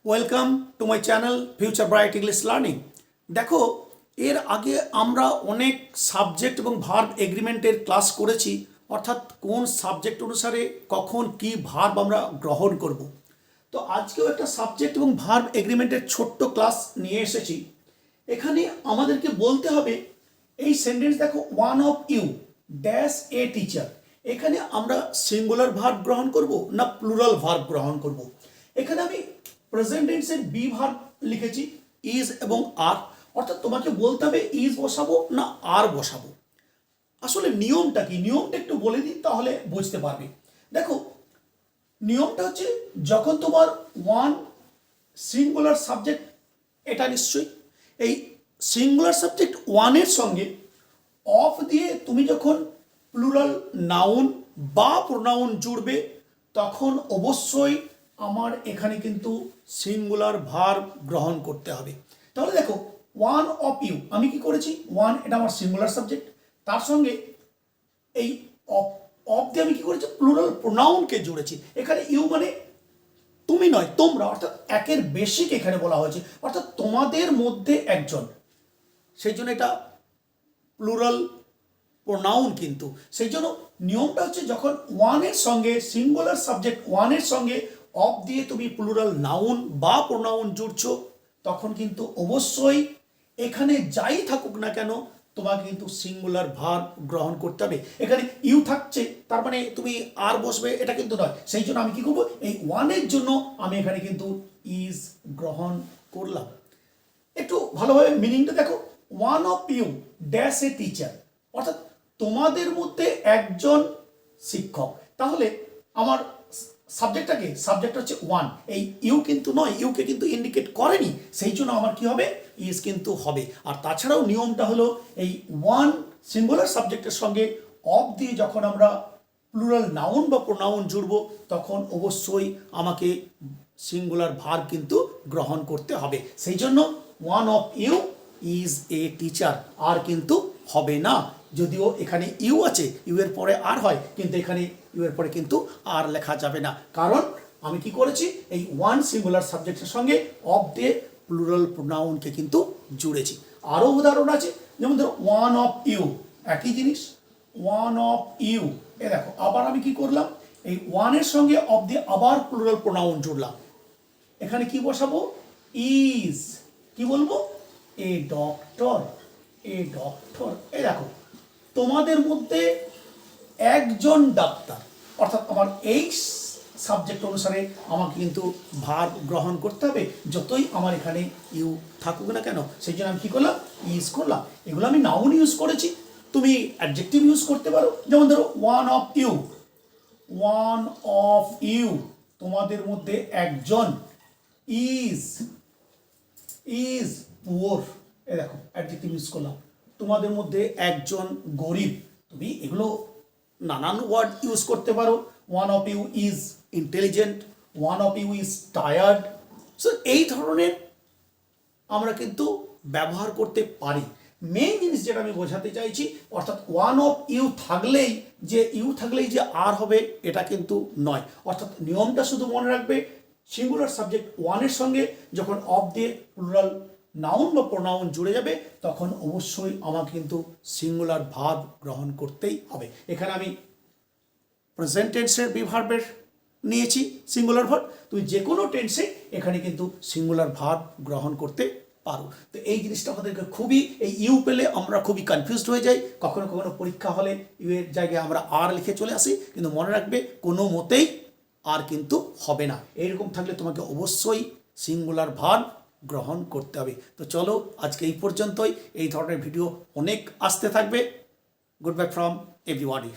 Welcome to my channel future bright English learning. দেখো, এর আগে আমরা অনেক সাবজেক্ট এবং ভার্ব এগ্রিমেন্টের ক্লাস করেছি, অর্থাৎ কোন সাবজেক্ট অনুসারে কখন কি ভার্ব আমরা গ্রহণ করব। তো আজকেও একটা সাবজেক্ট এবং ভার্ব এগ্রিমেন্টের ছোট্ট ক্লাস নিয়ে এসেছি। এখানে আমাদেরকে বলতে হবে এই সেন্টেন্স দেখো, one of you dash a teacher. এখানে আমরা সিঙ্গুলার ভার্ব গ্রহণ করব না প্লুরাল ভার্ব গ্রহণ করব। এখানে আমি প্রেজেন্ট টেন্সের বি ভার্ব লিখেছি, ইজ এবং আর। অর্থাৎ তোমাকে বলতে হবে ইজ বসাবো না আর বসাবো। আসলে নিয়মটা কি, নিয়মটা একটু বলে দিই, তাহলে বুঝতে পারবে। দেখো, নিয়মটা হচ্ছে যখন তোমার ওয়ান সিঙ্গুলার সাবজেক্ট, এটা নিশ্চয়ই এই সিঙ্গুলার সাবজেক্ট ওয়ানের সঙ্গে অফ দিয়ে তুমি যখন প্লুরাল নাউন বা প্রোনাউন জুড়বে, তখন অবশ্যই আমার এখানে কিন্তু সিঙ্গুলার ভার্ব গ্রহণ করতে হবে। তাহলে দেখো, ওয়ান অফ ইউ, আমি কি করেছি, ওয়ান এটা আমার সিঙ্গুলার সাবজেক্ট, তার সঙ্গে এই অফ দিয়ে আমি কি করেছি, প্লুরাল প্রোনাউনকে জুড়েছি। এখানে ইউ মানে তুমি নয়, তোমরা, অর্থাৎ একের বেশিকে এখানে বলা হয়েছে, অর্থাৎ তোমাদের মধ্যে একজন, সেই জন্য এটা প্লুরাল প্রোনাউন। কিন্তু সেই জন্য নিয়মটা হচ্ছে যখন ওয়ানের সঙ্গে সিঙ্গুলার সাবজেক্ট ওয়ানের সঙ্গে অফ দিয়ে তুমি প্লুরাল নাউন বা প্রোনাউন জুড়ছো, তখন কিন্তু অবশ্যই এখানে যাই থাকুক না কেন তোমাকে কিন্তু সিঙ্গুলার ভার্ব গ্রহণ করতে হবে। এখানে ইউ থাকছে তার মানে তুমি আর বসবে, এটা কিন্তু নয়। সেই জন্য আমি কি করবো, এই ওয়ানের জন্য আমি এখানে কিন্তু ইজ গ্রহণ করলাম। একটু ভালোভাবে মিনিংটা দেখো, one of you dash a teacher, অর্থাৎ তোমাদের মধ্যে একজন শিক্ষক। তাহলে আমার সাবজেক্টটাকে, সাবজেক্ট হচ্ছে ওয়ান, এই ইউ কিন্তু নয়, ইউকে কিন্তু ইন্ডিকেট করেনি, সেই জন্য আমার কি হবে, ইজ কিন্তু হবে। আর তাছাড়াও নিয়মটা হলো এই ওয়ান সিঙ্গুলার সাবজেক্টের সঙ্গে অফ দিয়ে যখন আমরা প্লুরাল নাউন বা প্রোনাউন জুড়ব, তখন অবশ্যই আমাকে সিঙ্গুলার ভার্ব কিন্তু গ্রহণ করতে হবে। সেই জন্য one of you is a teacher আর কিন্তু হবে না। যদিও এখানে ইউ আছে, ইউ এর পরে আর হয়, কিন্তু এখানে ইউ এর পরে কিন্তু আর লেখা যাবে না, কারণ আমি কি করেছি, এই ওয়ান সিঙ্গুলার সাবজেক্টের সঙ্গে অফ দিয়ে প্লুরাল প্রোনাউনকে কিন্তু জুড়েছি। আরও উদাহরণ আছে, যেমন ধরো ওয়ান অফ ইউ, একই জিনিস, ওয়ান অফ ইউ। এ দেখো, আবার আমি কি করলাম, এই ওয়ানের সঙ্গে অফ দিয়ে আবার প্লুরাল প্রোনাউন জুড়লাম। এখানে কি বসাবো, ইজ, কি বলবো, এ ডক্টর, এ ডক্টর। এই দেখো, তোমাদের মধ্যে একজন ডাক্তার, অর্থাৎ আমার এই সাবজেক্ট অনুসারে আমাকে কিন্তু ভার্ব গ্রহণ করতে হবে, যতই আমার এখানে ইউ থাকুক না কেন। সেই জন্য আমি কি করলাম, ইউজ করলাম। এগুলো আমি নাউন ইউজ করেছি, তুমি অ্যাডজেক্টিভ ইউজ করতে পারো। যেমন ধরো one of you, one of you, তোমাদের মধ্যে একজন, ইজ, ইজ পুয়ার। এ দেখো, অ্যাডজেক্টিভ ইউজ করলাম। তোমাদের মধ্যে একজন গরিব, তুমি এগুলো নানান ওয়ার্ড ইউজ করতে পারো। One of you is intelligent, one of you is tired. So এই ধরনের আমরা কিন্তু ব্যবহার করতে পারি। মেইন জিনিস যেটা আমি বোঝাতে চাইছি, অর্থাৎ ওয়ান অফ ইউ থাকলেই যে আর হবে, এটা কিন্তু নয়। অর্থাৎ নিয়মটা শুধু মনে রাখবে, সিঙ্গুলার সাবজেক্ট ওয়ানের সঙ্গে যখন অফ দিয়ে প্লুরাল নাউন বা প্রোনাউন জুড়ে যাবে, তখন অবশ্যই আমাকে কিন্তু সিঙ্গুলার ভার্ব গ্রহণ করতেই হবে। এখানে আমি প্রেজেন্ট টেন্সের বি ভার্বের নিয়েছি সিঙ্গুলার ভার্ব, তুমি যে কোনো টেন্সে এখানে কিন্তু সিঙ্গুলার ভার্ব গ্রহণ করতে পারো। তো এই জিনিসটা আমাদেরকে খুবই, এই ইউ পেলে আমরা খুবই কনফিউজড হয়ে যাই। কখনো কখনো পরীক্ষা হলে ইউ এর জায়গায় আমরা আর লিখে চলে আসি, কিন্তু মনে রাখবে কোনো মতেই আর কিন্তু হবে না। এইরকম থাকলে তোমাকে অবশ্যই সিঙ্গুলার ভার্ব গ্রহণ করতে হবে। তো চলো, আজকে এই পর্যন্তই। এই ধরনের ভিডিও অনেক আসতে থাকবে। Good buy from everybody.